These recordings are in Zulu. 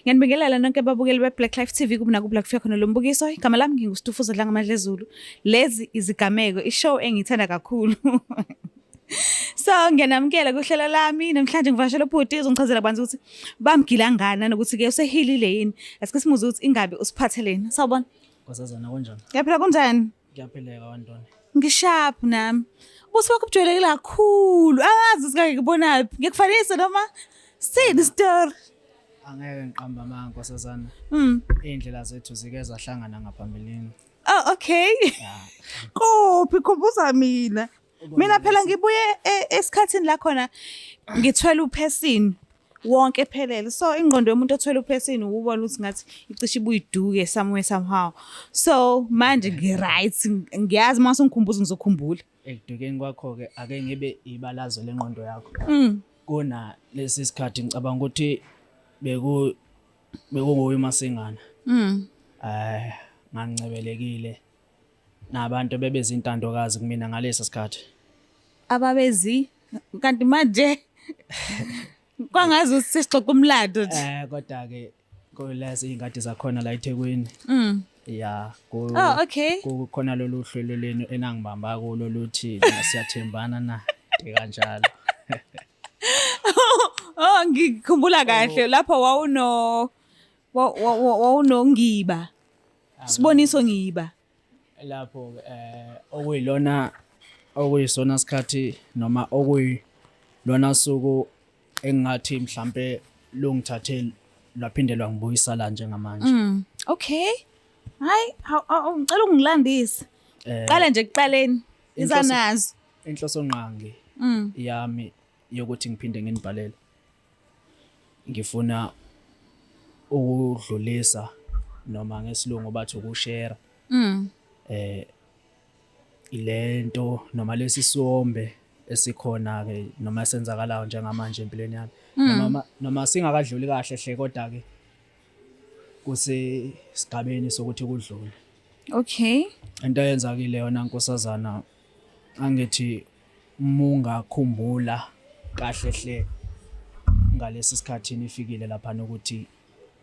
Ngiyanibingelela nonke ababukeli be-Black Life TV kubona ku-Black Fear khona lo mbukiso. Igama lami nginguStufuza Dlanga Madlezulu. Lezi izigameko, ishow engiyithanda kakhulu. So ngiyanamukela kuhlelo lami namhlanje ngivashela ubhuti uzongichazela banzi ukuthi bamgila ngani nanokuthi-ke usehilile yini. Asike simuze ukuthi ingabe usiphatheleni. Sawubona. Nkosazana kunjani? Ngiyaphila kunjani? Ngiyaphileka wantoni. Ngishaphu nami. Ubuso bakho bujwayelekile kakhulu. Angazi usike ngikubonaphi. Ngikufanisa noma sini story? Angeke ngiqamba amanga Nkosazana. Iy'ndlela zethu zike zahlangana ngaphambilini. Oh okay. Kophi khumbuza mina. Mina phela ngibuye esikhathini la khona ngithwele uphesini wonke phelele. So ingqondo yomuntu othwele uphesini ubona ukuthi ngathi icishe ibuyiduke somewhere somehow. So manje ngi-right ngiyazi mase ngikhumbuza ngizokhumbula. Ekudukeni kwakho-ke ake ngibe ibalazo lengqondo yakho. Kuna lesi sikhathi ngicabanga ukuthi bekunguye uMasingana. Ngancebelekile nabantu bebezintandokazi kumina ngalesi sikhathi. Ababezi kanti manje kwangazi ukuthi sesixoxa umlando nje. Kodwa-ke kulezi iy'ngadi zakhona la eThekwini. Ya okay. Kukhona lolu hlelo lenu enangibamba kulo luthi siyathembana na kanjalo. Ngikhumbula kahle lapho wawunongiba. Siboniso ngiba. Lapho okuyilona okuyisona sikhathi noma okuyilona suku engathi mhlambe lungithathe laphindelwa ngibuyisala njengamanje. Okay. Hayi, ngicela ungilandise. Qala nje ekuqaleni. Izanazo. Inhloso nqangi yami yokuthi ngiphinde nginibhalele. Ngifuna ukudlulisa noma ngesilungu bathi ukushare. Ilento noma lesi sombe esikhona ke noma senzakalayo njengamanje empilweni yami. Noma singakadluli kahle hle kodwa ke kusesigabeni sokuthi kudlule. Okay. Into eyenzakile yona Nkosazana angithi mungakhumbula kahle hle ngalesi sikhathini ifikile lapha nokuthi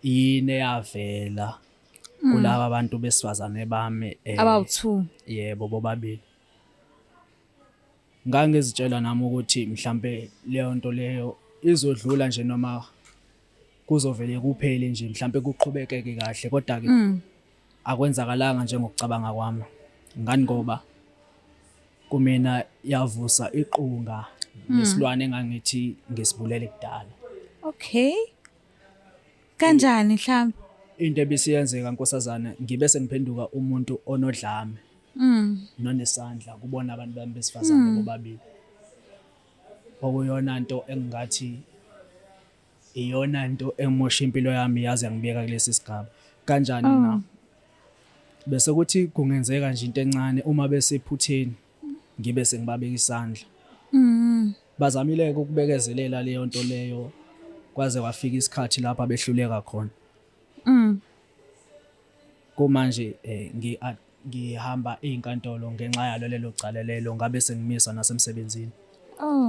yini eyavela kulabo abantu besifazane bami abawu2. Yebo bobabili. Ngangizitshela nami ukuthi mhlambe leyo nto leyo izodlula nje noma kuzovele kuphele nje mhlambe kuqhubekeke kahle kodwa ke akwenzakalanga njengokucabanga kwami. Ngani ngoba kumina yavusa iqunga lesilwane engangithi ngisibulele kudala. Okay. Kanjani mhlambe? Into ebisiyenzeka Nkosazana ngibe sengiphenduka umuntu onodlame. Nonesandla kubona abantu bami besifazane bobabili. Okuyona into engathi iyona into emosha impilo yami yaze yangibeka kulesi sigaba. Kanjani na? Bese kuthi kungenzeka nje into encane uma besephutheni ngibe sengibabeka isandla. Bazamile ukubekezelela leyo nto leyo kwaze kwafika isikhathi lapha behluleka khona. Kumanje ngihamba izinkantolo ngenxa yalo lelo calelelo ngabe sengimisa nasemsebenzini.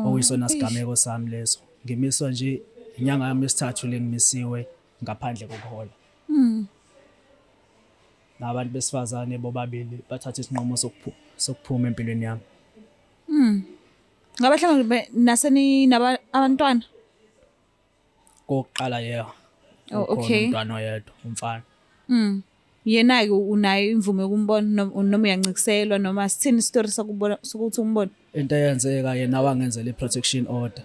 Okuyisona sigameko sami leso. Ngimiswa nje inyanga yami yesithathu lengimisiwe ngaphandle kokuhola. Nabantu besifazane bobabili bathatha isinqumo sokuphuma empilweni yami. Ngabahlangana naseni nabantwana. Kokuqala yebo. Okay. Umntwana oyedwa umfana. Yena ke unayo imvume yokumbona noma uyancikiselwa noma sithini istory sakubona sokuthi umbone. Into eyenzeka yena wangenzela i-protection order.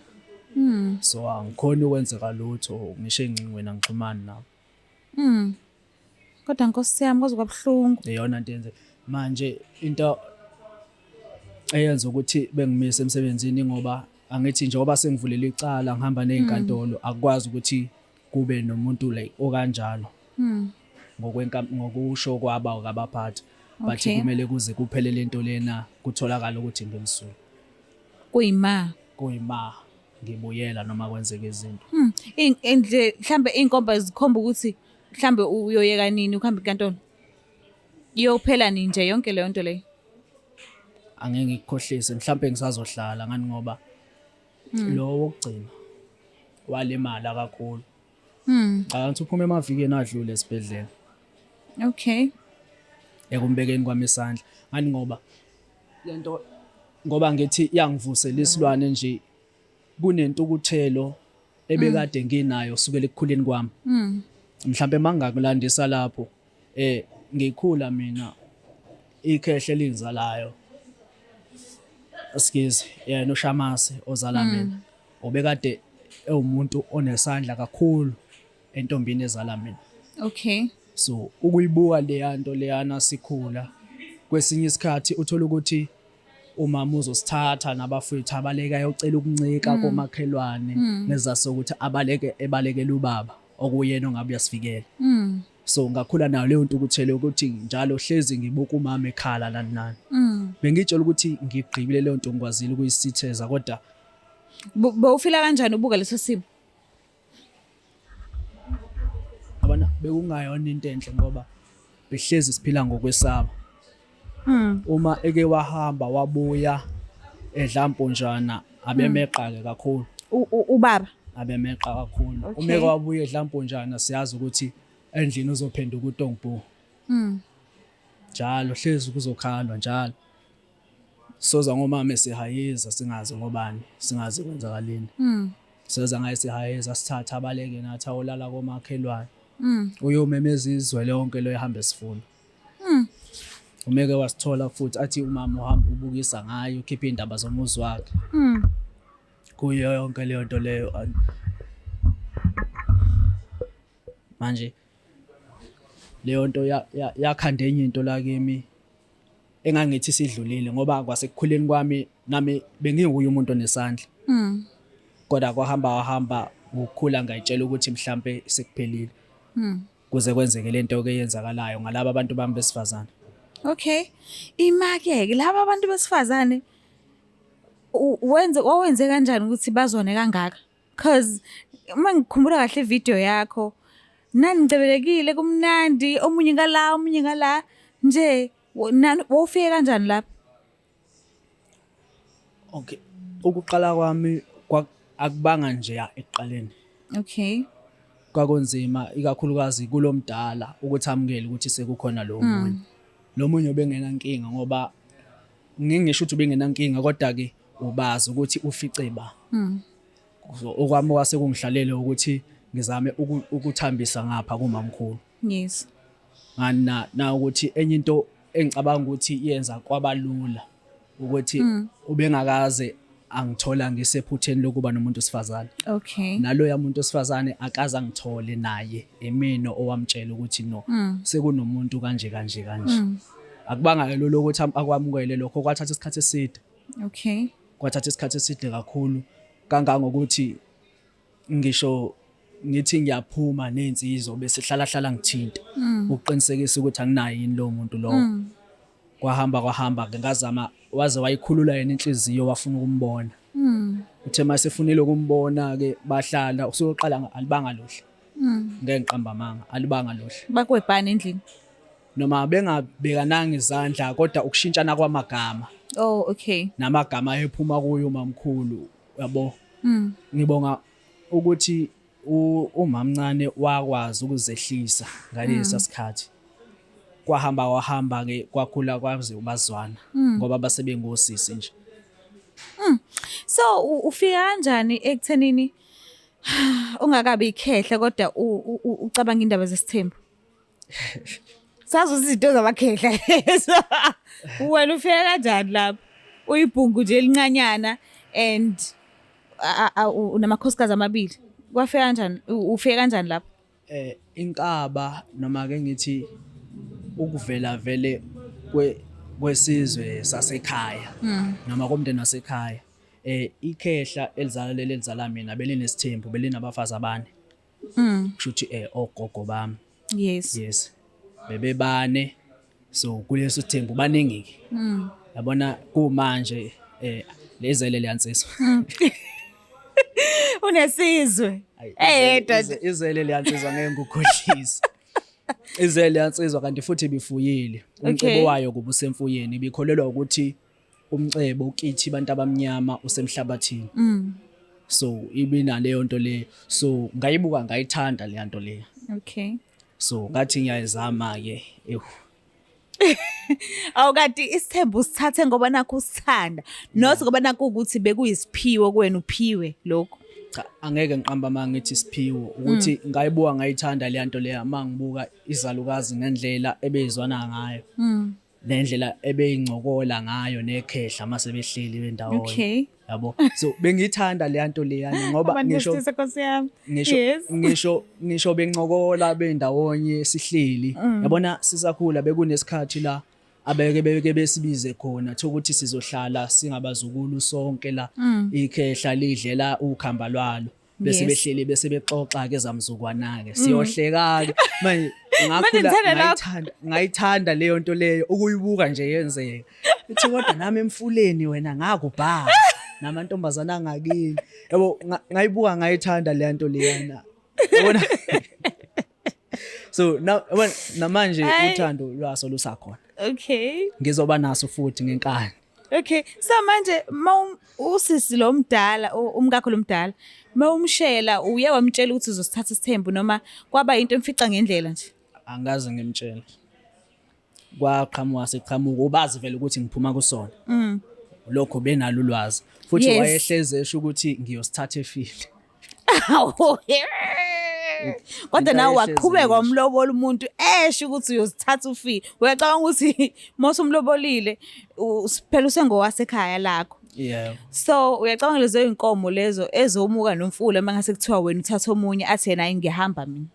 So angikhona ukwenzeka lutho ngisho engcingweni angixhumani nawo. Kodwa Nkosi yami kuze kwabuhlungu. Iyona into yenze manje into eyenza ukuthi bengimise emsebenzini ngoba angithi njengoba sengivulele icala ngihamba nezinkantolo akwazi ukuthi kube nomuntu like okanjalo. Ngokusho kwaba ngabaphathi bathi kumele kuze kuphele lento lena kutholakala ukuthi ngimsulu. Kuyima ngibuyela noma kwenzeke izinto. Nje mhlambe inkomba zikhomba ukuthi mhlambe uyoyeka nini ukuhamba enkantolo. Iyophela nini nje yonke leyo nto leyo. Angeke ngikukhohlise mhlambe ngisazohlala ngani ngoba lo wokugcina walimala kakhulu Angithi uphume emavikini adlule esibhedlela Okay. ekumbekeni kwami isandla ngani ngoba lento ngoba ngithi yangivusela isilwane nje kunentukuthelo ebekade nginayo sukela ekukhuleni kwami mhlambe mangakulandisa lapho ngikhula mina ikhehle lingizalayo skizi yena uShamasi ozala mina obekade ewumuntu onesandla kakhulu entombini ezala mina. Okay. So ukuyibuka leya nto leyana sikhula kwesinye isikhathi uthola ukuthi umama uzosithatha nabafowethu abaleka ayocela ukuncika komakhelwane nezase ukuthi ebalekele ubaba okuyena ongabe uyasivikela. So ngakhula nayo leyo nto ukuthele ukuthi njalo hlezi ngibuka umama ekhala nani nani. Bengitshela ukuthi ngigqibile leyo nto ngikwazile ukuyisitheza kodwa Bowufila kanjani ubuka leso simo? abana bekungayona into enhle ngoba behlezi siphila ngokwesaba. Uma eke wahamba wabuya edla imponjana abemeqa kakhulu. Ubaba Abemeqa kakhulu. Okay. Uma eke wabuya edla imponjana siyazi ukuthi endlini uzophenduka uTongbo. Njalo hlezi kuzokhalwa njalo. Soza ngomama esihayiza singazi ngobani singazi kwenzakaleni. Soza ngayisihayiza sithatha abaleke nathi awolala komakhelwane. Uyomemeza izwe lonke lo ehamba esifuna. Umeke wasithola futhi athi umama uhamba ubukisa ngayo ukhipha indaba zomuzi wakhe. Kuyo yonke leyo nto leyo manje leyo nto yakhanda enye into la kimi engangithi sidlulile ngoba kwasekukhuleni kwami nami benginguye umuntu onesandla. Kodwa kwahamba ukukhula ngayitshela ukuthi mhlambe sekuphelile. Kuze kwenzeke lento ke yenzakalayo ngalabo abantu bami besifazane. Okay. Imake laba abantu besifazane wawenze kanjani ukuthi bazone kangaka? Cause uma ngikhumbula kahle ivideo yakho nani ngicebelekile kumnandi omunye ngala nje wofike kanjani lapha? Okay. Ukuqala kwami akubanga nje ekuqaleni. Okay. Kwakunzima ikakhulukazi kulomdala ukuthi amukele ukuthi sekukhona lo munye. Lo munye ubengena inkinga ngoba ngingisho ukuthi ubengena inkinga kodwa ke ubazi ukuthi ufice ba. Okwami wase kungihlalele ukuthi ngizame ukuthambisa ngapha kumamkhulu. Yes. Ngana na ukuthi enye into engicabanga ukuthi yenza kwabalula ukuthi ubengakaze angithola ngisephutheni lokuba nomuntu osifazane. Okay. Nalo yamuntu osifazane akaza ngithole naye emino owamtshela ukuthi no sekunomuntu kanje. Akubanga lo lokuthi akwamukele lokho kwathatha isikhathi eside. Okay. Kwathatha isikhathi eside kakhulu kangangokuthi ngisho ngithi ngiyaphuma nezinsizwa bese hlala ngithinta ukuqinisekisa ukuthi anginayo yini lo muntu lo. Kwahamba ngazama waze wayikhulula yena inhliziyo wafuna ukumbona. Uthe mase efunile ukumbona ke bahlala usoqala alibanga lohle. Ngeke ngiqamba amanga alibanga lohle. Bakwebhana endlini. Noma bengabekananga izandla kodwa ukushintshana kwamagama. Oh, okay. Namagama ayephuma kuyo mamkhulu yabo. Ngibonga ukuthi umamncane wakwazi ukuzehlisa ngalesa sikhathi. Wahamba ke kwakhula kwaze ubazwana ngoba basebengosisi nje. So ufika kanjani ekuthenini ungakabi ikhehla kodwa ucabanga indaba zesithembu? Sazo izinto zabakhehla lezo. Wena ufika kanjani lapho? Uyibhungu nje elincanyana and unamakhosikazi amabili. Kwafika kanjani? Ufika kanjani lapho? Inkaba noma ke ngithi ukuvela vele kwesizwe sasekhaya noma komndeni wasekhaya ikhehla elizala mina belinesithembu belinabafazi abane kushuthi ogogo bami yes bebebane so kuleso sithembu baningi yabona kumanje lezele liyansizwa unesizwe eyedwa izele liyansizwa ngeke ngukhohlisa. Izele yansizwa kanti futhi bifuyile. Umcebo wayo kuba usemfuyeni bikholelwa ukuthi umcebo ukithi abantu abamnyama usemhlabathini. so ibina leyo nto le so ngayibuka ngayithanda le nto le Okay. so ngathi ngiyayizama ke Awukati isithembu usithathe ngoba nakho usithanda. Not ngoba nakho ukuthi bekuyisiphiwo kuwena uphiwe lokho. cha angeke ngiqamba mangithi siphiwo ukuthi ngayibuka ngayithanda le nto le mangibuka izalukazi ngendlela ebeyizwana ngayo nendlela ebeyingcokola ngayo nekhehla mase behleli bendawo Okay. yabo so bengithanda le nto le yani ngoba ngisho bencokola bendawonye sihleli yabona sisakhula bekunesikhathi la abeke besibize khona ukuthi sizohlala singabazukulu sonke la ikhehla lidlela ukhamba lwalo bese behleli bese bexoxa ke zamzukwana ke siyohleka ke manje ngakhula ngayithanda leyo nto leyo ukuyibuka nje yenzeka uthi kodwa nami emfuleni wena ngakubha namantombazana angakini yabo ngayibuka ngayithanda le nto leyana yabona so namanje uthando lwaso lusakhona Okay. ngizoba naso futhi ngenkani Okay. So manje usisi lo mdala umkakho lo mdala umshela uye wamtshela ukuthi uzosithatha isithembu noma kwaba into emfica ngendlela nje. angaze ngimtshela kwaqhamuka seqhamuka ubazi vele ukuthi ngiphuma kusona lokho benalo ulwazi futhi Yes. wayehleze esho ukuthi ngiyosithatha efile Kodwa nawe Into waqhubeka ayehlezi umlobola umuntu esho ukuthi uyosithatha ufile. Uyacabanga ukuthi mose umlobolile phela usengowasekhaya lakho. yeah So uyacabanga lezo inkomo lezo ezomuka nomfula mangase kuthiwa wena uthatha omunye athi yena ngihamba mina.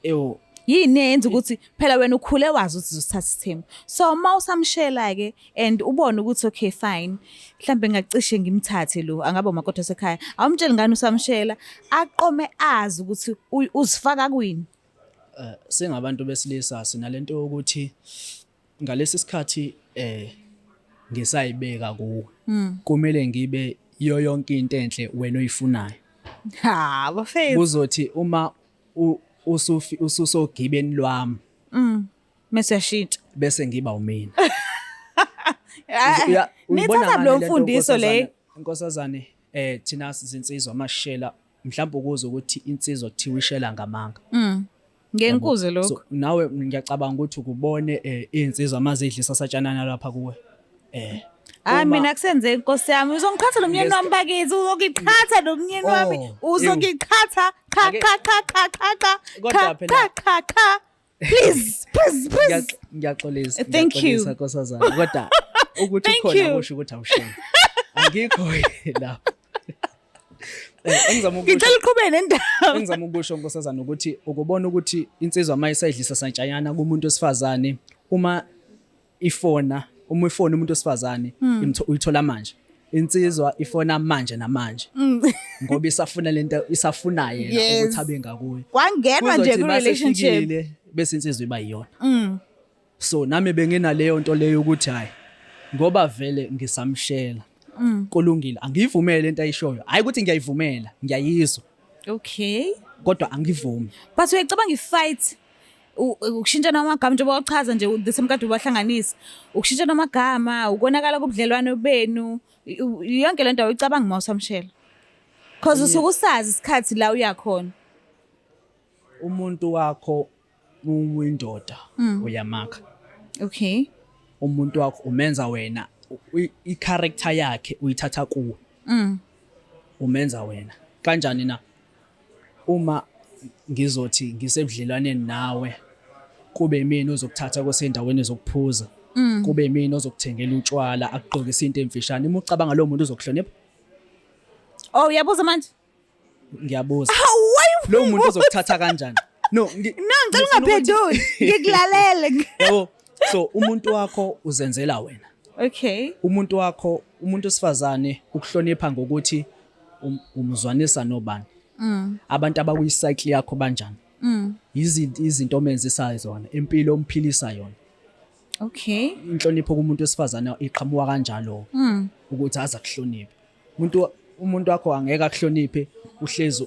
ewo Yini yenza ukuthi phela wena ukhule wazi ukuthi uzosithatha isithembu. So mawusamshela ke and ubone ukuthi okay fine. Mhlambe ngacishe ngimthathe lo angaba umakoti wasekhaya. Awumtsheli ngani usamshela aqome azi ukuthi uzifaka kwini. singabantu besilisa sinalento ukuthi ngalesi sikhathi ngisayibeka kuwe kumele ngibe yonke into enhle wena oyifunayo Ha bafethu. kuzothi uma ususogibeni lwami Mase yashintsha. bese ngiba umina Nithatha lo mfundiso le. inkosazane thina sizinsizwa amashela mhlawumbe ukuze ukuthi insizwa kuthiwa ishela ngamanga Ngenkuze lokho. so nawe ngiyacabanga ukuthi ukubone insizwa amazidlisa satshanana lapha kuwe Mina kusenze inkosi yami uzongiphatha nomnyeni wami bakithi uzokiqhatha nomnyeni wami uzokiqhatha Kodwa phela- cha please ngiyaxolisa Thank you. ngiyaxolisa nkosazana kodwa ukuthi Thank khona you. kusho ukuthi awushoni angikho la engizama ukusho ngicela uqhubeke nendaba. engizama ukusho nkosazana ukuthi ukubona ukuthi insizwa mayisayidlisa santshanyana kumuntu wesifazane uma ifona umuntu wesifazane uyithola manje insizwa ifona manje namanje ngoba isafuna lento isafuna yena Yes. ukuthi abe ngakuye Kwangenwa nje Kuzothi ku relationship. masefikile, bese insizwa iba yiyona so nami bengena leyo nto leyo ukuthi hayi ngoba vele ngisamshela kulungile angiyivumele lento ayishoyo hayi ukuthi ngiyayivumela ngiyayizwa Okay. kodwa angivumi But uyacabanga ifight ukushintshana amagama njengoba wachaza nje desemkade ubahlanganisa ukushintshana amagama ukonakala kubudlelwane benu yonke lento uyicabanga mawusamshela because usuke usazi isikhathi la uyakhona. umuntu wakho uyindoda uyamakha Okay. umuntu wakho umenza wena i-character yakhe uyithatha kuwe umenza wena kanjani na uma ngizothi ngisebudlelwaneni nawe kube mina uzokuthatha kwesendaweni zokuphuza kube mina ozokuthengela utshwala akugqokisa into emfishane uma ucabanga lo muntu uzokuhlonipha Oh uyabuza manje? ngiyabuza Why lo muntu uzokuthatha kanjani no ngicela ungaphenduli ngikulalele. yabo so umuntu wakho uzenzela wena Okay. umuntu wakho umuntu osifazane ukuhlonipha ngokuthi umzwanisa nobani abantu abakuyicycle yakho banjani izinto omenzisayo zona impilo omphilisa yona Okay. inhlonipho kumuntu wesifazane iqhamuka kanjalo ukuthi aza kuhloniphe umuntu wakho angeke akuhloniphe uhlezi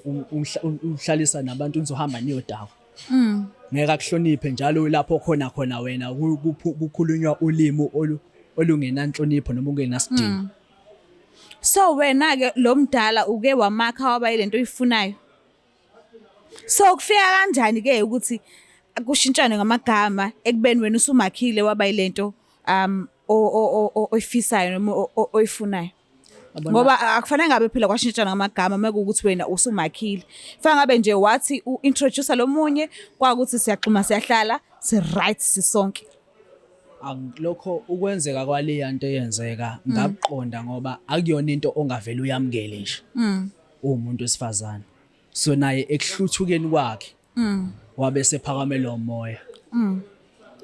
uhlalisa nabantu uzohamba niyodawo ngeke akuhloniphe njalo lapho khona wena kukhulunywa ulimi olungenanhlonipho noma ungenasidingo So wena-ke lo mdala uke wamakha waba yilento oyifunayo. So kufika kanjani-ke ukuthi kushintshane ngamagama ekubeni wena usumakhile waba yilento oyifisayo noma oyifunayo? Ngoba akufanele ngabe phela kwashintshana ngamagama mekuwukuthi wena usumakhile. Kufanele ngabe nje wathi u-introduce lo munye kwakuthi siyaxhuma siyahlala si-right sisonke. Lokho ukwenzeka kwaleya nto eyenzeka ngakuqonda ngoba akuyona into ongavela uyamukele nje. Umuntu wesifazane. So naye ekuhluthukeni kwakhe wabe sephakamela umoya.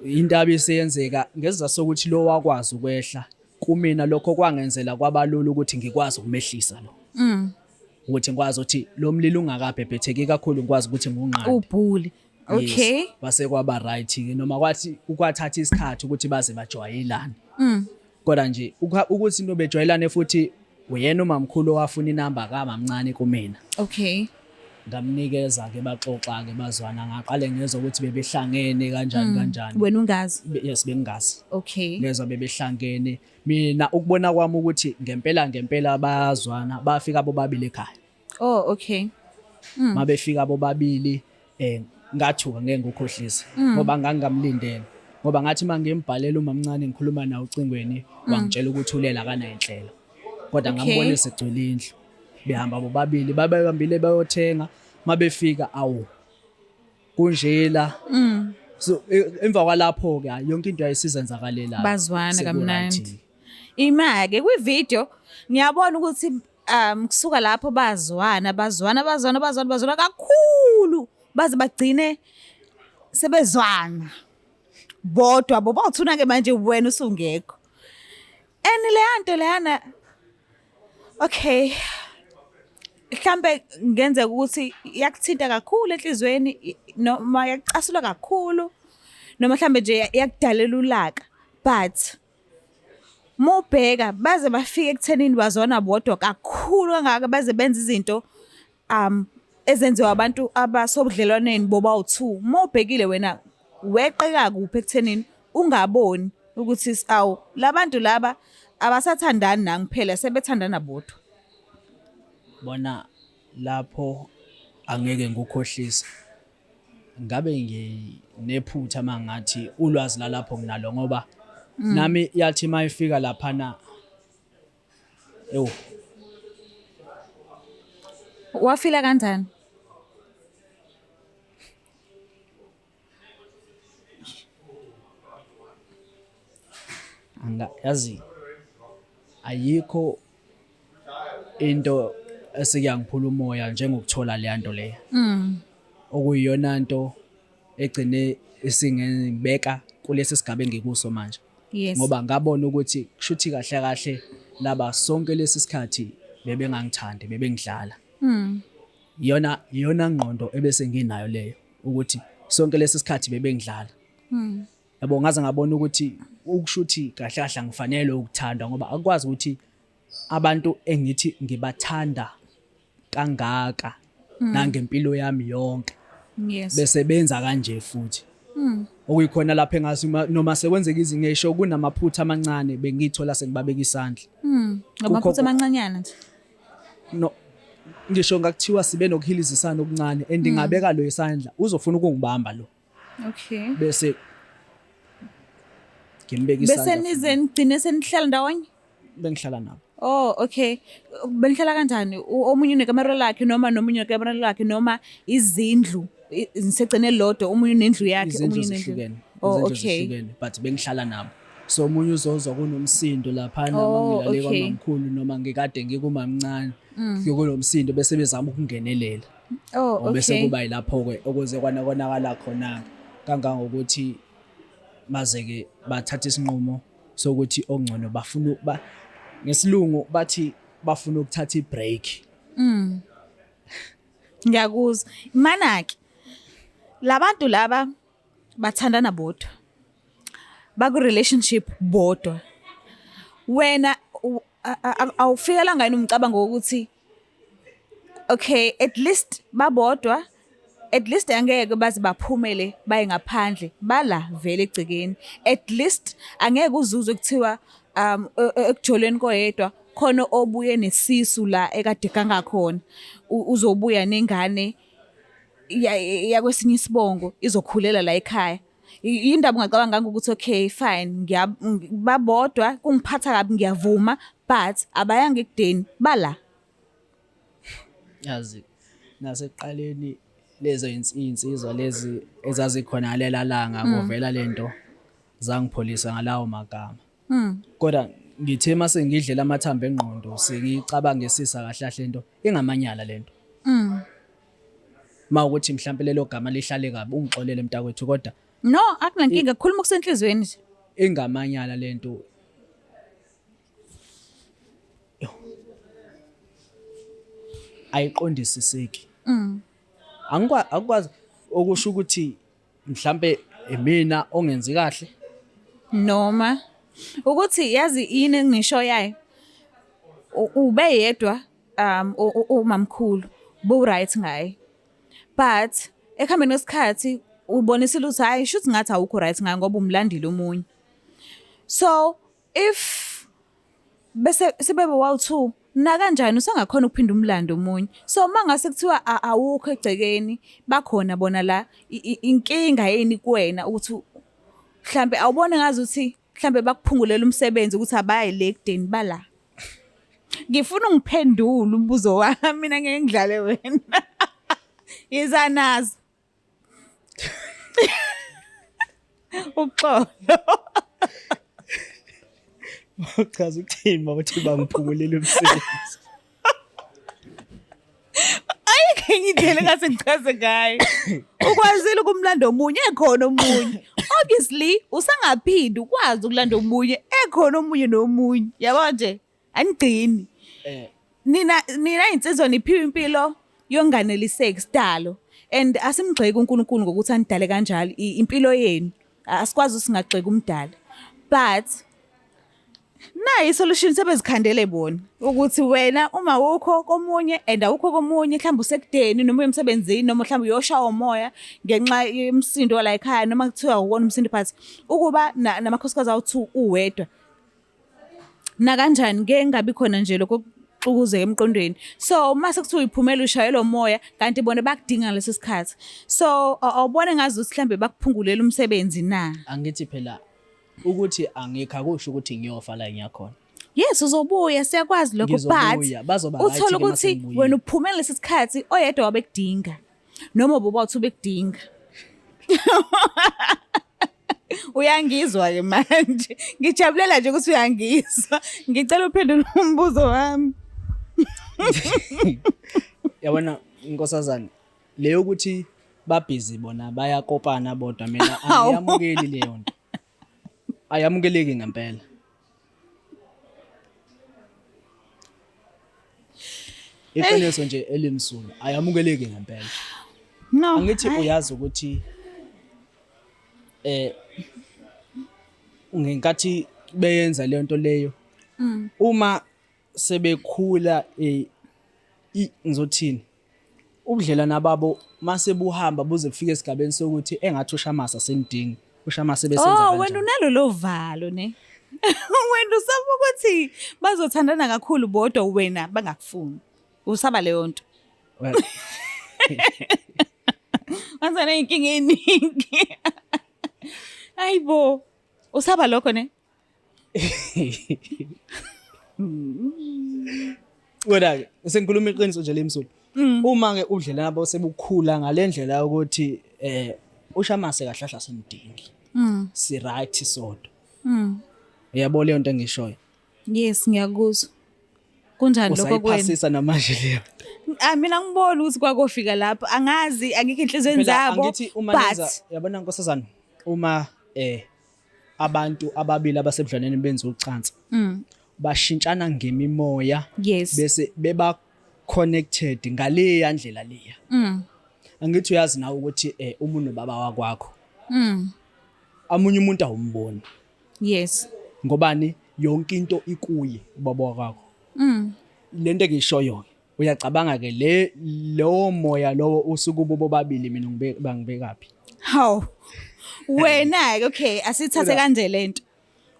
Indaba iseyenzeka ngezizathu sokuthi lo wakwazi ukwehla. Kumina lokho kwangenzela kwabalula ukuthi ngikwazi ukumehlisa lo. Ukuthi ngikwazi ukuthi lo mlilo ungakabhebhetheki kakhulu ngikwazi ukuthi ngiunqande. Ubhuli. Okay. Base kwaba right ke noma kwathi ukwathatha isikhathi ukuthi baze bajwayelane. Kodwa nje ukuthi into bejwayelane futhi uyena umamkhulu owafuna inamba kamamncane kumina. Okay. Ngamnikeza ke baxoxa ke bazwana ngaqale ngezwe ukuthi bebehlangene kanjani. Wena ungazi? Yes bengazi. Okay. Ngezwe bebehlangene mina ukubona kwami ukuthi ngempela bayazwana bafika bobabili ekhaya. Oh okay. Mabefika bobabili ngathuka ngeke ngukhohlisa ngoba ngangamlindele ngoba ngathi mangimbhalela umamncane ngikhuluma naye ucingweni wangitshela ukuthi ulela kana inhlelo kodwa ngambona esegcwele indlu behamba bobabili babehambile bayothenga mabefika awu kunjela so emva kwalapho ke yonke into ayisizenzakalela bazwana kamnandi imake kwi video ngiyabona ukuthi kusuka lapho bazwana kakhulu baze bagcine sebezwana bodwa bawuthuna ke manje wena usungekho leyana okay mhlambe ngenzeka ukuthi yakuthinta kakhulu enhlizweni noma yakucasula kakhulu noma mhlambe nje yakudalela ulaka but mobheka baze bafike ekuthenini bazona bodwa kakhulu kangaka baze benza izinto ezenziwa abantu abasobudlelwaneni bobawu2 mobhekile wena weqeka kuphi ekuthenini ungaboni ukuthi awu labantu laba abasathandani nangiphela sebethandana bodwa. Bona lapho angeke ngukhohlisa ngabe nginephutha mangathi ulwazi lalapho nginalo ngoba nami yathi mayifika laphana wafila kanjani? Yazi ayikho into esekuyangiphula umoya njengokuthola le nto leyo okuyiyona nto egcine isingibeka kulesi sigaba engikuso manje ngoba ngabona ukuthi kushuthi kahle laba sonke lesi sikhathi bebengangithandi bebengidlala iyona ngqondo ebese nginayo leyo ukuthi sonke lesi sikhathi bebengidlala yabo ngaze ngabona ukuthi ukushuthi kahle ngifanele ukuthandwa ngoba akwazi ukuthi abantu engithi ngibathanda kangaka nangempilo yami yonke besebenza kanje futhi okuyikhona lapha engasi noma sekwenzeka izingesho kunamaphutha amancane bengithola sengibabeka isandla ngamaphutha amancanyana nje no ngisho ngakuthiwa sibe nokuhilizisana okuncane endingabeka lo isandla uzofuna ukungibamba lo okay bese ngimbeka isandla bese nize nigcine senihlala ndawonye bengihlala nabo. Oh okay benihlala kanjani omunye unekamera lakhe noma nomunye unekamera lakhe noma izindlu nisegcine lodwa omunye unendlu yakhe omunye unendlu. Oh okay but bengihlala nabo so omunye uzozwa kunomsindo lapha mangilale kwamamkhulu noma ngikade ngikumamncane kunomsindo bese bezama ukungenelela. Oh okay bese kuba yilapho ke okuze kwanakala khona kangangokuthi baze ke bathatha isinqumo sokuthi ongcono bafuna ngesilungu bathi bafuna ukuthatha ibreak. Ngiyakuzwa manaki labantu laba bathandana bodwa baku relationship bodwa wena awufikela ngani umcabango ukuthi okay at least babodwa at least angeke baze baphumele baye ngaphandle bala vele egcekeni at least angeke uzuzwe kuthiwa ekujoleni koyedwa khona obuye nesisu la ekade kangakhona uzobuya nengane yakwesinye isibongo izokhulela la ekhaya. Indaba ungacabanga ukuthi okay fine babodwa kungiphatha kabi ngiyavuma but abayanga ekudeni bala. Yazi nasekuqaleni lezo insizwa lezi ezazikhona ngalela langa kuvela lento zangipholisa ngalawo magama. Kodwa ngithe mase ngidlela amathambo engqondo sengicabangisisa kahle kahle lento ingamanyala lento. Mawukuthi mhlawumbe lelo gama lihlale kabi ungixolele mntakwethu kodwa no akunankinga kukhuluma kusenhlizweni nje. Ingamanyala lento. Ayiqondisiseki. Akwazi okusho ukuthi mhlambe mina ongenzi kahle noma ukuthi yazi yini engisho yayo ube yedwa umamkhulu bu right ngaye but ekhambeni kwesikhathi ubonisile ukuthi hayi shuthi ngathi awukho right ngaye ngoba umlandile omunye. So if bese sebebe wawu2 na kanjani usangakhona ukuphinda umlando omunye. So mangase kuthiwa awukho egcekeni bakhona bona la inkinga yini kuwena ukuthi mhlambe awubone ngazi ukuthi mhlambe bakuphungulela umsebenzi ukuthi abayi le kudeni bala. Ngifuna ungiphendule umbuzo wami mina ngeke ngidlale wena. Izanazo. Uxolo. Uchaza ukuthini mawuthi bangiphungulela umsebenzi. Ayike ngidele ngase ngichaze ngayo. Ukwazile kumlando omunye ekhona omunye. Obviously usangaphindi ukwazi ukulanda omunye ekhona omunye nomunye. Yabo nje anigcini. Nina insizwa niphiwe impilo yonganeliseki sidalo and asimgxeki uNkulunkulu ngokuthi anidale kanjalo impilo yenu. Asikwazi usingagxeka umdala. But nayi solution sebezikhandele bona ukuthi wena uma ukho komunye and awukho komunye mhlawumbe usekudeni noma emsebenzini noma mhlawumbe uyoshawa umoya ngenxa yemsindo la ekhaya noma kuthiwa uwona umsindo but ukuba namakhosikazi awu2 uwedwa na kanjani ngeke ngabi khona nje lokho xukuze emqondweni. So mase kuthiwa iphumela ushayela umoya kanti bona bakudinga leso sikhathi. So awubone ngazi ukuthi mhlambe bakuphungulela umsebenzi na. Angithi phela ukuthi angikho akusho ukuthi ngiyofa la ngiyakhona. Yes uzobuya siyakwazi lokho but uthola ukuthi wena uphumela lesikhathi oyedwa wabekudinga noma bobathu bekudinga. Uyangizwa ke manje ngijabulela nje ukuthi uyangizwa ngicela uphendule umbuzo wami. Yabona inkosazana leyo ukuthi babhizi bona bayakopana bodwa mina angiyamukeli leyo nto. Ayamukeleki ngempela. Iqiniso nje elimsulu ayamukeleki ngempela. No. Angithi uyazi ukuthi ngenkathi beyenza le nto leyo uma sebekhula ngizothini ubudlelana babo mase buhamba buze kufike esigabeni sokuthi engathi ushamasa senidingi ushamasa besenza kanjani. Wena unalo valo ne. Wena usaba ukuthi bazothandana kakhulu bodwa wena bangakufuni. Usaba leyo nto. Anzana inkinga eningi. Hayibo. Usaba lokho ne? Wena sengikhuluma iqiniso nje lemsulu. Uma ke ubudlelana babo sebukhula ngalendlela ukuthi ushamase kahlahla semdingi. Si right sodwa. Uyabo leyo nto engishoyo. Yes ngiyakuzwa. Kunjani lokho kwena? Usayiphasisa namanje leyo. Mina ngibona ukuthi kwakofika lapha angazi angikho inhlizweni zabo. Angithi uma nenza yabona nkosazana uma abantu ababili abasebudlaneni benza ucansi bashintshana ngemimoya bese beba connected ngale yandlela leya. Angithi uyazi nawe ukuthi umuntu baba wakwakho amunye umuntu awumboni. Yes. Ngobani yonke into ikuye ubaba wakwakho. Lento engishoyo uyacabanga ke lo moya lo usuku bobo babili mina ngibekaphi. Haw. Wena ke okay asithathe kanje lento.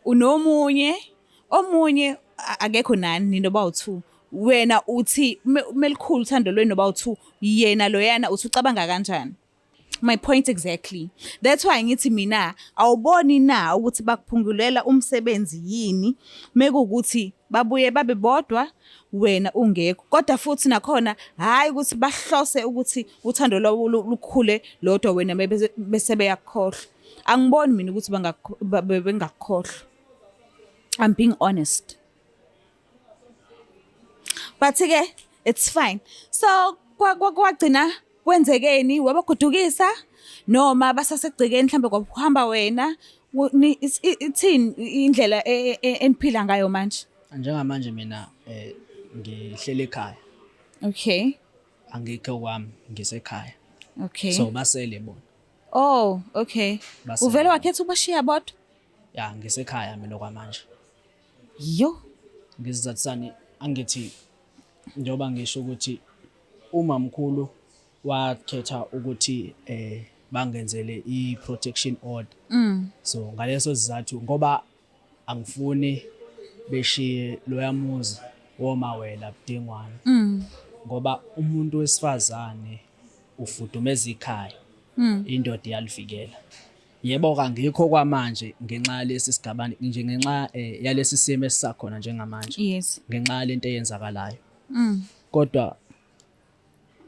Unomunye omunye akekho nani noba u2 wena uthi melikhulu uthando lweni noba u2 yena loyana uthi ucabanga kanjani. My point exactly. That's why ngithi mina awuboni na ukuthi bakuphungulela umsebenzi yini mekuwukuthi babuye babe bodwa wena ungekho. Kodwa futhi nakhona hayi ukuthi bahlose ukuthi uthando lwabo lukhule lodwa wena bese beyakhohlwa. Angiboni mina ukuthi bengakhohlwa. I'm being honest. But ke it's fine. So kwagcina kwenzekeni wabagudukisa noma basasegcikeni mhlambe kwakuhamba wena ithini indlela eniphila ngayo manje? Njengamanje mina ngihlele ekhaya. Okay. Angikho kwami ngisekhaya. Okay. So basele bona. Oh, okay. Basele. Uvele wakhetha ubashiya bodwa? Ya ngisekhaya mina kwamanje. Yo. Ngizizatsani angithi njoba ngisho ukuthi umamkhulu wakhetha ukuthi bangenzele i-protection order. So ngaleso sizathu ngoba angifuni beshiye loyamuzi womawela Budengwane. Ngoba umuntu wesifazane ufudumeza ikhaya. Indoda iyalivikela. Yebo kangikho kwamanje ngenxa yalesi sigabane nje ngenxa yalesi simo esisakhona njengamanje. Yes. Ngenxa yalento eyenzakalayo. Kodwa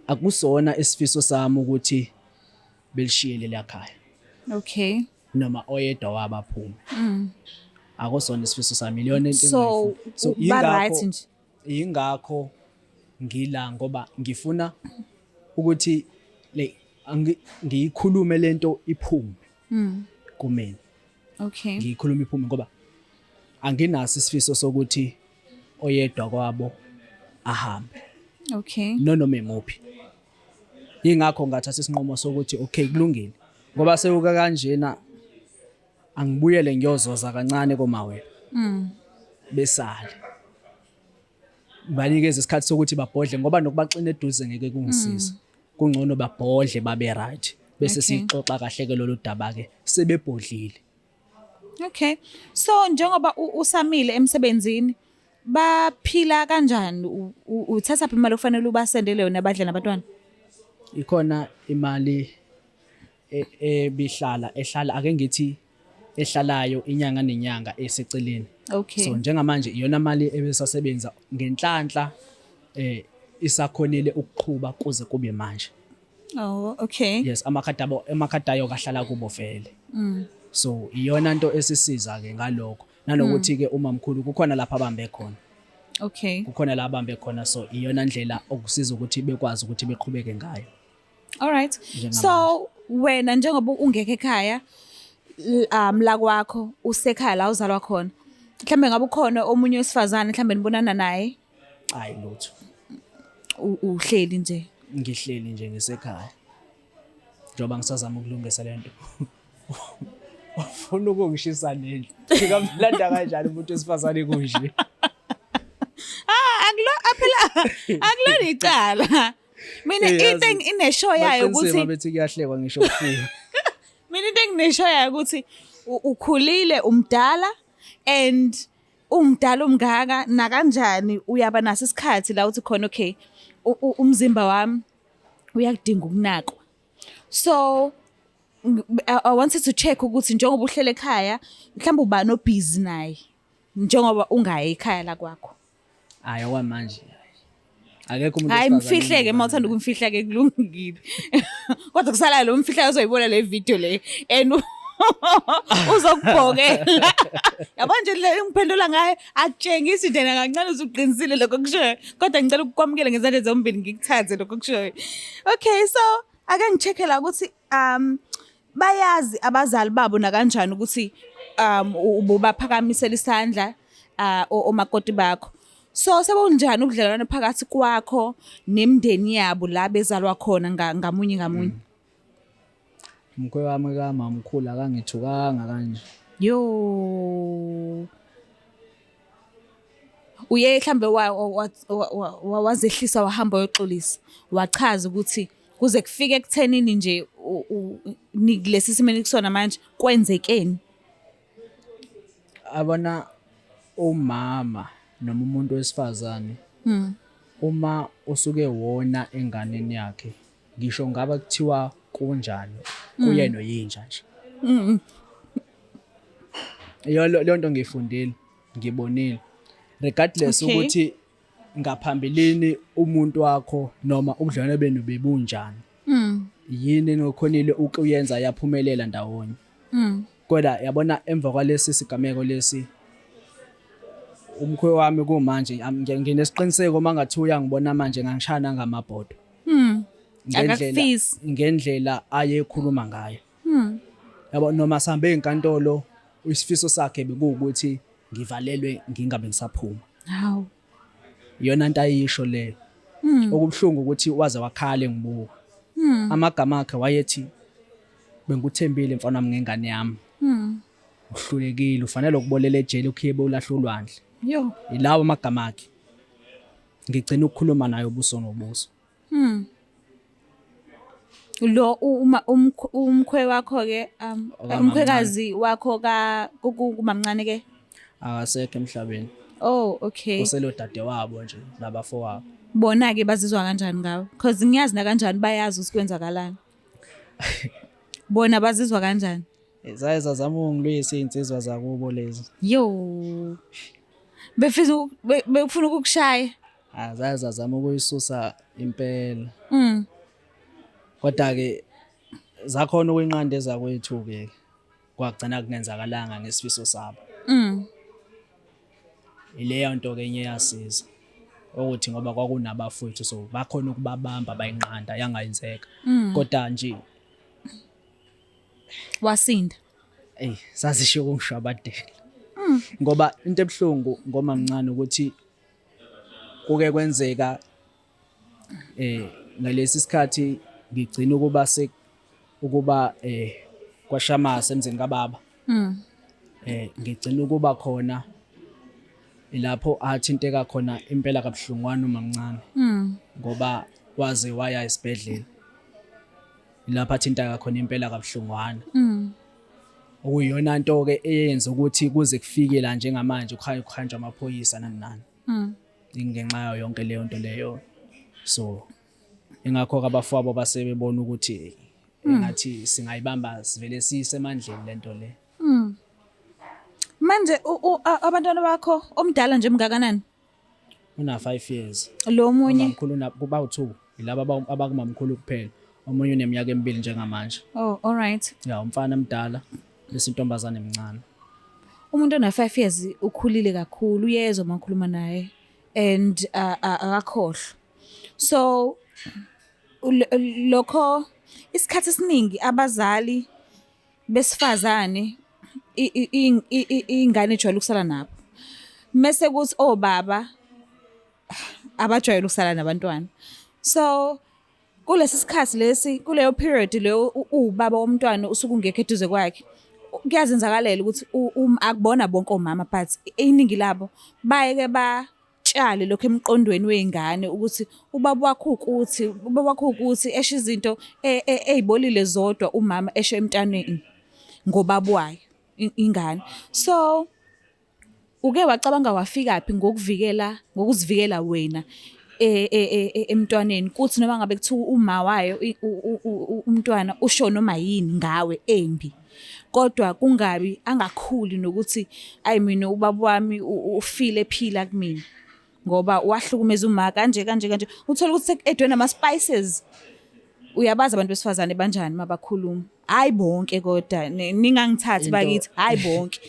akusona isifiso sami ukuthi belishiye leli khaya. Okay. Noma oyedwa wabaphume. Akusona isifiso sami liyona into engiyifuna. So ba right nje. Ingakho ngila ngoba ngifuna ukuthi ngiyikhulume lento iphume. Kumina. Okay. Ngiyikhuluma iphume ngoba anginaso isifiso sokuthi oyedwa kwabo ahambe. Okay. Noma emuphi. Ingakho ngathatha isinqumo sokuthi okay kulungile ngoba sewuka kanjena angibuyele ngiyozoza kancane komawela. Besale. Banikeze isikhathi sokuthi babhodle ngoba nokubaxina eduze ngeke kungisiza. Kungcono babhodle babe right. Bese sixoxa kahle ke lolu daba ke sebebhodlile. Okay. So njengoba usamile emsebenzini baphila kanjani? Uthatha phi imali okufanele ubasendele yona abadla nabantwana? Ikhona imali ebihlala ehlala ake ngithi ehlalayo inyanga nenyanga eseceleni. Okay. So njengamanje iyona mali ebesasebenza ngenhlanhla isakhonile ukuqhubha kuze kube manje. Oh, okay. Yes, amakhadayo kahlala kubo vele. So iyona into esisiza ke ngalokho. Nanokuthi ke umamkhulu kukhona lapha abambe khona. Okay. Kukhona la abambe khona so iyona ndlela okusiza ukuthi bekwazi ukuthi beqhubeke ngayo. All right. So wena njengoba ungekho ekhaya la kwakho usekhaya la uzalwa khona. Mhlambe ngabe ukhona omunye wesifazane mhlambe nibonana naye? Hayi lutho. Uhleli nje. Ngihleli nje ngisekhaya. Njoba ngisazama ukulungisa lento. Ufuna ukungishisa nendlu. Ngikamlanda kanjani umuntu wesifazane kunje? Akulona icala. Mina into ineshow yayo ukuthi bethi kuyahlekwa ngisho ukufika. Mina into engineshow yayo ukuthi ukhulile umdala and umdala umngaka na kanjani uyaba naso isikhathi la uthi khona okay umzimba wami uyakudinga ukunakwa. So I wanted to check ukuthi njengoba uhlele ekhaya mhlawumbe uba no busy naye njengoba ungayi ekhaya la kwakho. Hayi okwamanje. Akekho umuntu hayi mfihleke mawuthanda ukumfihla-ke kulungile. Kodwa kusala lo mfihla uzoyibona le video le and uzokubhokela. Yabo nje le ngiphendula ngayo akutshengisi nje nakancane uzuqinisile lokho kushoyo. Kodwa ngicela ukukwamukela ngezandla zombili ngikuthathe lokho kushoyo. Okay, so ake ngicheck la ukuthi bayazi abazali babo na kanjani ukuthi ububaphakamisela isandla omakoti bakho. So sebunjani ubudlelwano phakathi kwakho nemndeni yabo la bezalwa khona ngamunye ngamunye? Umkhwe wami kamamkhulu akangithukanga kanje. Yo. Uye mhlambe wazehlisa wahamba uyoxolisa. Wachaza ukuthi kuze kufike ekuthenini nje nikulesi simeni kusona manje kwenzekeni? Abona umama noma umuntu wesifazane uma usuke wona enganeni yakhe ngisho ngaba kuthiwa kunjani kuyena oyinja nje leyo nto ngiyifundile ngibonile regardless Okay. ukuthi ngaphambilini umuntu wakho noma ubudlelwano benu bebunjani yini nokhonile ukuyenza yaphumelela ndawonye kodwa yabona emva kwalesi sigameko lesi umkhwe wami kumanje nginesiqiniseko mangathi uyangibona manje ngangishana ngamabhodo Akakufisi. ngendlela ayekhuluma ngayo yabo noma sihambe enkantolo isifiso sakhe bekuwukuthi ngivalelwe ngingabe ngisaphuma Hawu. iyona nto ayisho leyo okubhlungu ukuthi waze wakhala ngibuka amagama akhe wayethi benguthembile mfana wami ngengane yami uhlulekile ufanele ukubolela ejele ukhibe ulahla ulwandle Yo. ilawo amagama akhe ngigcina ukukhuluma naye ubuso nobuso Lo umkhwe wakho ke umkhwekazi wakho kumamncane ke. akasekho emhlabeni Oh, okay. uselo dade wabo nje nabafo wabo Bona ke bazizwa kanjani ngawe? Because ngiyazi na kanjani bayazi usikwenzakalani. Bona bazizwa kanjani? zaye zazama ungilwisa insizwa zakubo lezi Yo. Befuna ukukushaya. zaye zazama ukuyisusa impela kodwa ke zakhona ukuyinqanda ezakwethu ke kwagcina kungenzakalanga ngesifiso sabo ileyo nto ke enye yasiza ukuthi ngoba kwakunabafowethu so bakhona ukubabamba bayinqanda yangayenzeka kodwa nje Wasinda. sasisho kungishwabadela ngoba into ebhlungu ngoma mncane ukuthi kuke kwenzeka ngalesi sikhathi ngigcina ukuba kwashamasa emzini kababa ngigcina ukuba khona ilapho athinteka khona impela kabuhlungwana uma mncane ngoba waze waya esibhedlela ilapho athinteka khona impela kabuhlungwana okuyiyona nto ke eyenza ukuthi kuze kufike la njengamanje ukuhanjwa amaphoyisa nani ingenxa yayo yonke leyo nto leyo so ingakho abafowabo basebebona ukuthi engathi singayibamba sivele sisemandleni lento le Manje abantwana bakho omdala nje mngakanani? una 5 years Lo munye. umamkhulu kuba u2 ilaba abakumamkhulu kuphela omunye uneminyaka emibili njengamanje Oh, all right. ya umfana omdala lesintombazane emncane Umuntu ona 5 years ukhulile kakhulu uyezwa makhuluma naye and akakhohlwa. So lokho isikhathi esiningi abazali besifazane ingane ejwayele ukusala nabo. Mase kuthi obaba abajwayele ukusala nabantwana. So kulesi sikhathi lesi kuleyo period leyo ubaba womntwana usuke ungekho eduze kwakhe. Kuyazenzakalela ukuthi akubona bonke omama but iningi labo bayeke batshale lokho emqondweni weingane ukuthi ubaba wakho ukuthi esho izinto ezibolile zodwa umama esho emntaneni ngobaba wayo ingane. So uke wacabanga wafika phi ngokuzivikela wena emntwaneni kuthi noma ngabe kuthiwa uma wayo umntwana usho noma yini ngawe embi kodwa kungabi angakhuli nokuthi ayi mina ubaba wami ufile ephila kumina ngoba wahlukumeza uma kanje uthola ukuthi edwena ama spices uyabaza abantu besifazane banjani mabakhuluma hayi bonke kodwa ningangithathi bakithi hayi bonke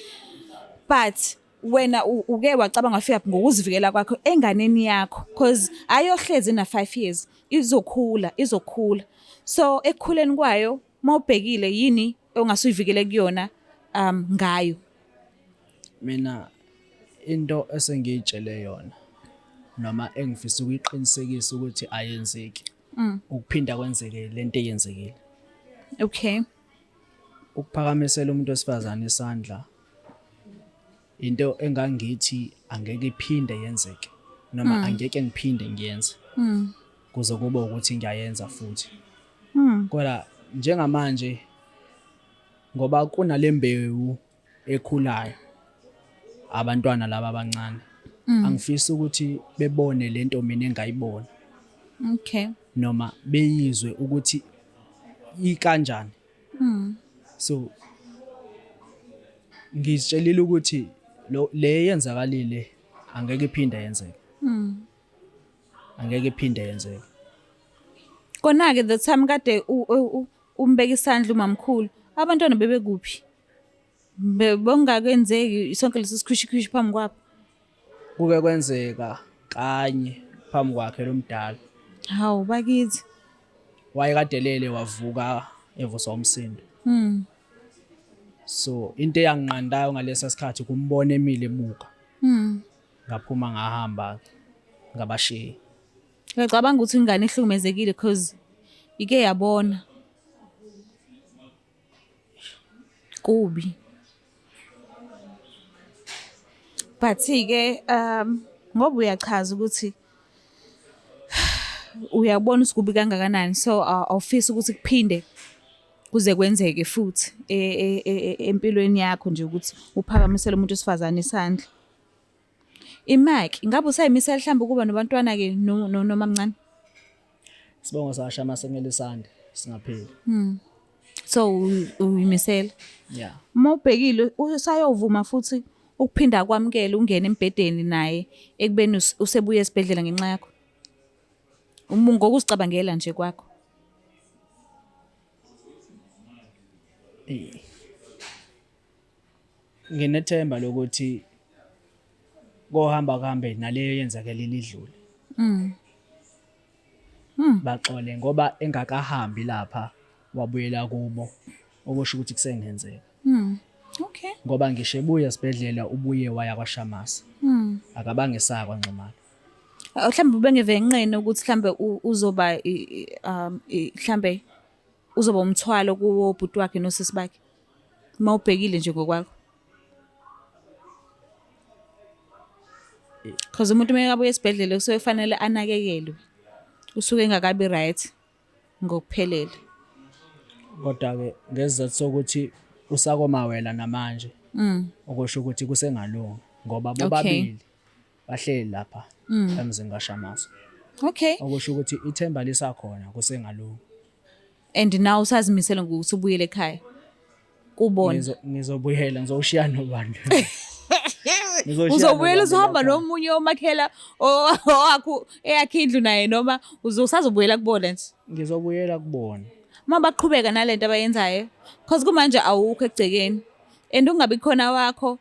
but wena uke wacabanga wafika ngokuzivikela kwakho enganeni yakho because ayohlezi na 5 years izokhula so ekukhuleni kwayo mawubhekile yini ongasuyivikele kuyona ngayo mina into esengiyitshele yona noma engifisa ukuyiqinisekisa ukuthi ayenzeki ukuphinda kwenzeke lento eyenzekile okay ukuphakamisela umuntu wesifazane isandla into engangithi angeke iphinde yenzeke noma angeke ngiphinde ngiyenze kuze kube ukuthi ngiyayenza futhi kodwa njengamanje ngoba kunalembewu ekhulayo abantwana laba abancane angifisi ukuthi bebone lento mina engayibona Okay. noma beyizwe ukuthi ikanjani. So ngizitshelile ukuthi le yenzakalile angeke iphinde yenzeke. Angeke iphinde yenzeke. Kona-ke the time kade umbeka isandla umamkhulu, abantwana bebekuphi? Bongakenzeki sonke lesi sikhwishi phambi kwabo. Kuke kwenzeka kanye phambi kwakhe lo mdala. Hawu bakithi. Wayekadelele wavuka evusa umsindo. So into eyangiqandayo ngalesa sikhathi kumbona emile emuka. Ngaphuma ngahamba ngabashiya. Ngiyacabanga ukuthi ingane ihlukumezekile because ike yabona. Kubi. But-ke ngoba uyachaza ukuthi uyabona usikubi kangakanani, so awufisi ukuthi kuphinde kuze kwenzeke futhi empilweni yakho nje ukuthi uphakamisele umuntu wesifazane isandla. Imaki ngabe usayimisela mhlawumbe kuba nabantwana ke noma mncane? Sibongo sasha masemele isandla singapheli. So uyimisela. Yeah. Mawubhekile usayovuma futhi ukuphinda kwamkela ungena embedeni naye ekubeni usebuye esibhedlela ngenxa yakho. Ngokusicabangela nje kwakho. Nginethemba lokuthi kohamba kuhambe naleyo yenzakele lidlule. Baxole ngoba engakahambi lapha wabuyela kubo okusho ukuthi kusengenzeka. Okay. Ngoba ngisho ebuya esibhedlela ubuye waya kwaShamasa. Akabange sakwa Nxumalo. Mhlawumbe bengevenqene ukuthi mhlambe uzoba mhlambe uzoba umthwalo kuwo ubhuti wakhe nosisi bakhe. Mawubhekile nje ngokwakho. Because umuntu mekabuya esibhedlela kusuke kufanele anakekelwe. Usuke engakabi right ngokuphelele. Kodwa ke ngezizathu sokuthi usakomawela namanje. Okusho ukuthi kusengalunga ngoba bobabili bahleli lapha emzini kaShamasa. Okay. Okusho ukuthi ithemba lisakhona kusengalunga. And now usazimisela ukuthi ubuyele ekhaya. Kubona. Ngizobuyela ngizoshiya nobani. Uzobuyela uzohamba nomunye omakhela owakho eyakhe indlu naye noma usazobuyela kubona nje? Ngizobuyela kubona. Mabaqhubeka nalento abayenzayo because kumanje awukho egcekeni and ungabi khona wakho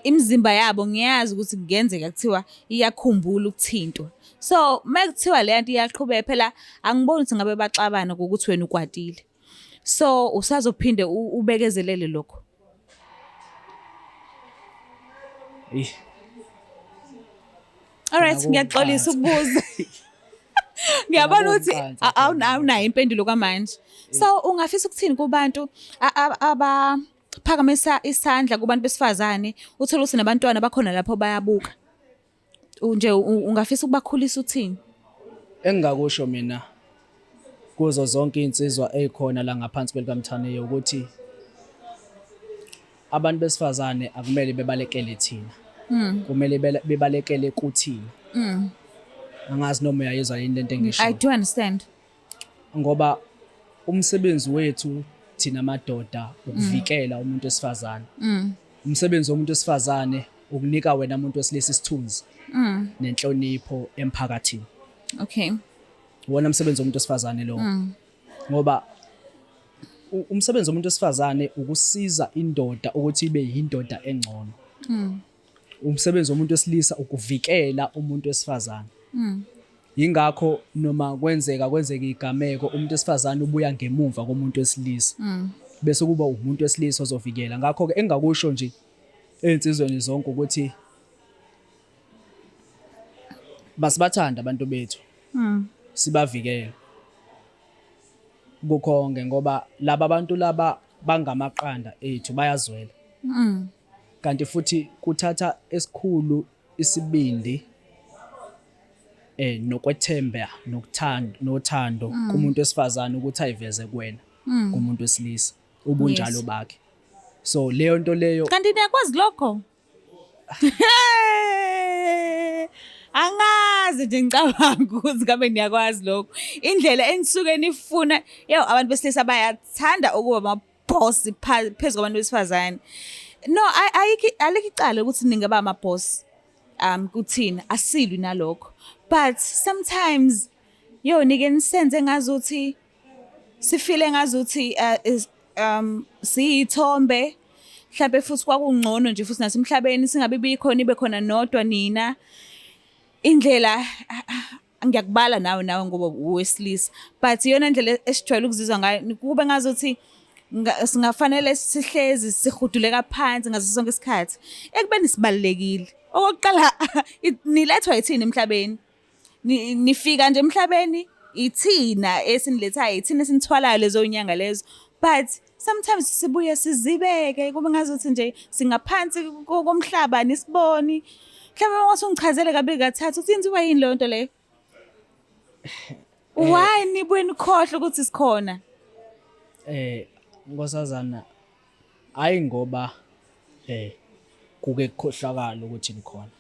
imizimba yabo ngiyazi ukuthi kungenzeka kuthiwa iyakhumbula ukuthintwa. So makuthiwa le nto iyaqhubeka phela angiboni ukuthi ngabe baxabana ngokuthi wena ukwatile. So usazophinde ubekezelele lokho. Alright, ngiyaxolisa ukubuza. Ngiyabona ukuthi awunayo impendulo kwamanje. So ungafisa ukuthini kubantu abaphakamisa isandla kubantu besifazane uthola ukuthi nabantwana bakhona lapho bayabuka. Nje ungafisa ukubakhulisa uthini? Engingakusho mina kuzo zonke insizwa ezikhona la ngaphansi kwelikamthane ukuthi abantu besifazane akumele bebalekele thina. Kumele bebalekele kuthina. Angazi noma uyayizwa yini lento engisho. I do understand. Ngoba umsebenzi wethu thina madoda ukuvikela umuntu wesifazane. Umsebenzi womuntu wesifazane ukunika wena umuntu wesilisa isithunzi nenhlonipho emphakathini. Okay. Wona umsebenzi womuntu wesifazane lo. Ngoba umsebenzi womuntu wesifazane ukusiza indoda ukuthi ibe yindoda engcono. Umsebenzi womuntu wesilisa ukuvikela umuntu wesifazane. Yingakho noma kwenzeka igameko umuntu wesifazane ubuya ngemuva komuntu wesilisa. Bese kuba umuntu wesilisa ozovikela. Ngakho ke engakusho nje einsizweni zonke ukuthi basibathanda abantu bethu. Sibavikele. Kukhonge ngoba laba bantu laba bangamaqanda ethu bayazwela. Kanti futhi kuthatha esikhulu isibindi nokwethemba nothando kumuntu wesifazane ukuthi ayiveze kuwena kumuntu wesilisa ubunjalo bakhe. So leyo nto leyo kanti niyakwazi lokho? Angazi nje ngicabanga ukuthi ngabe niyakwazi lokho. Indlela enisuke nifuna, abantu besilisa bayathanda ukuba ama-boss phezu kwabantu besifazane. No, alikho icala ukuthi ningaba ama-boss kuthina, asilwi nalokho. But sometimes nike nisenze ngazuthi sifile ngazuthi siyithombe mhlawumbe futhi kwakungcono nje futhi nasemhlabeni singabe bikhona ibe khona nodwa nina. Indlela ngiyakubala nawe ngoba uwesilisa, but iyona indlela esijwayele ukuzizwa ngayo kube ngazuthi singafanele sihlezi sihuduleka phansi ngaso sonke isikhathi ekubeni sibalekile. Okokuqala nilethwa yithini emhlabeni? Nifika nje emhlabeni ithina esinilethayo, ithina esinithwalayo lezo nyanga lezo, but sometimes sibuye sizibeke kube ngazuthi nje singaphansi komhlaba nisiboni. Mhlawumbe wasungichazele kabi kathathu ukuthi yenziwa yini leyo nto leyo? Why nibuye nikhohle ukuthi sikhona? Nkosazana, hayi ngoba kuke kukhohlakala ukuthi nikhona.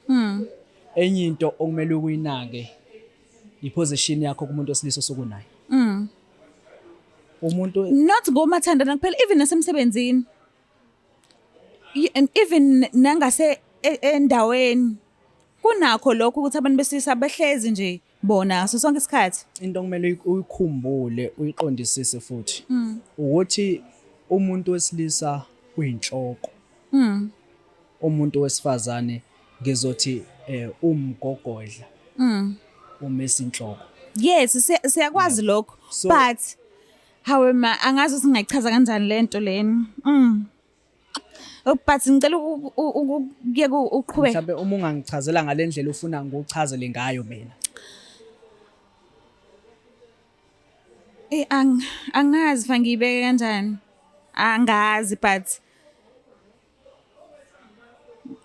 Enye into okumele ukuyinake iposition yakho kumuntu wesilisa osokunayo. Umuntu not ngomathandana kuphela, even nasemsebenzini. And even nangase endaweni kunakho lokho ukuthi abantu besilisa behlezi nje bona so sonke isikhathi. Into okumele uyikhumbule uyiqondisise futhi ukuthi umuntu wesilisa uyinhloko. Umuntu wesifazane ngizothi umgogodla. Umesinhloko. Yes, siyakwazi lokho, but however angazi singayichaza kanjani lento leni. But ngicela ukuye uqhubeke. Mhlawumbe uma ungangichazela ngalendlela ufuna ngikuchazele ngayo mina. Angazi fangibeke kanjani. Angazi, but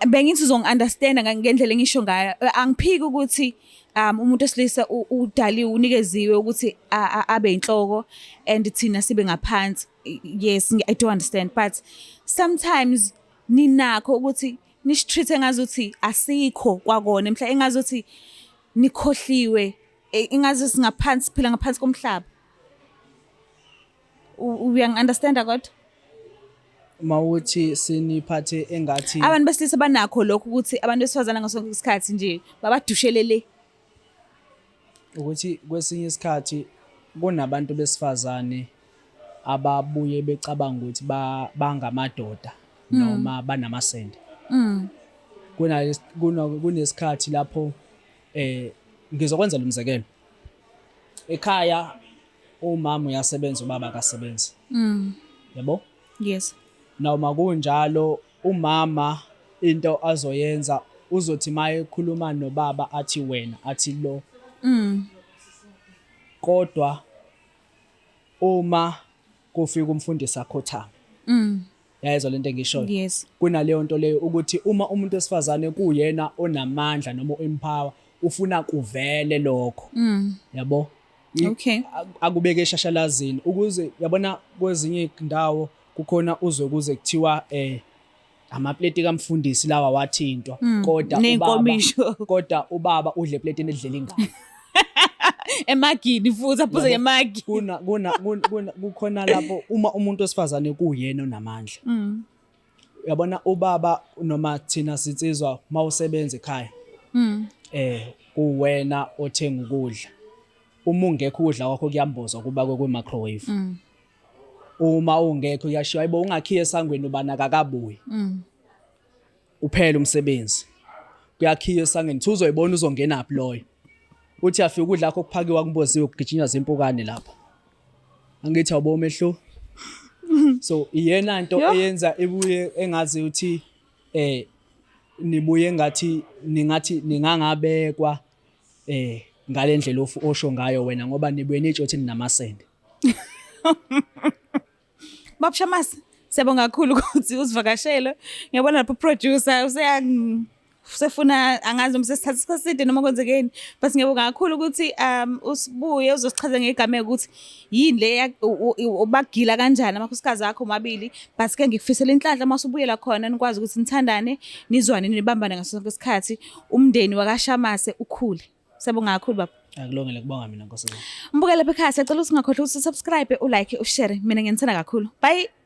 bengithi uzongi-understanda ngendlela engisho ngayo. Angiphiki ukuthi umuntu wesilisa udaliwe unikeziwe ukuthi abe inhloko and thina sibe ngaphansi. Yes, I do understand, but sometimes ninakho ukuthi nisitreat ngazuthi asikho kwakona mhla engazuthi nikhohliwe, engazuthi singaphansi siphila ngaphansi komhlaba. Uyangi-understanda kodwa? Mawuthi siniphathe engathi abantu besilisa banakho lokho ukuthi abantu besifazana ngasonke isikhathi nje babadushelele. Ukuthi kwesinye isikhathi kunabantu besifazane ababuye becabanga ukuthi bangamadoda noma banamasende. Kunesikhathi lapho ngizokwenza lo mzekelo. Ekhaya umama uyasebenza ubaba akasebenzi. Yabo? Yes. Noma kunjalo umama into azoyenza uzothi maye ekhuluma nobaba athi wena athi lo. Kodwa uma kufika umfundisi akhothama. Yayizwa lento engishoyo. Yes. Kunaleyo nto leyo ukuthi uma umuntu wesifazane kuyena onamandla noma empower ufuna kuvele lokho. Yabo? Okay. Akubeke eshashalazini ukuze yabona kwezinye indawo kukhona uzwe kuze kuthiwa amapleti kamfundisi lawa wathintwa kodwa ubaba udle epletini edlela ingane. Emagini futhi aphuze ngemagi. Kukhona lapho uma umuntu wesifazane kuyena onamandla. Yabona ubaba noma thina sitsizwa mawusebenza ekhaya. Kuwena othenga ukudla. Uma ungekho ukudla kwakho kuyambozwa kuba kwe-microwave. Uma ungekho uyashiya ayibo ungakhiye esangweni ubana akakabuyi. Uphela umsebenzi. Kuyakhiya esangwenithi uzoyibona uzongena phi loyo. Uthi afika ukudla kwakho kuphakiwa kumboziwe kugijinywa zimpukane lapha. Angithi awubo mehlo. So iyena into eyenza ebuye engazi ukuthi nibuye ngathi ningangabekwa ngalendlela osho ngayo wena ngoba nibuye nitshothi ninamasende. Babshamasi, siyabonga kakhulu ukuthi usivakashele. Ngiyabona lapho producer sefuna angazi noma sesithatha isikhathi eside noma kwenzekeni but ngiyabonga kakhulu ukuthi usibuye uzosichaza ngegama ukuthi yini le ubagila kanjani amakhosikazi akho omabili but ke ngikufisela inhlanhla mase ubuyela khona nikwazi ukuthi nithandane nizwane nibambane ngaso sonke isikhathi umndeni wakashamase ukhule. Siyabonga kakhulu baba. Akulungile kubonga mina Nkosi. Mbukela lapha ekhaya siyacela ukuthi ungakhohlwa ukuthi subscribe, ulike, ushare. Mina ngiyanithanda kakhulu. Bye.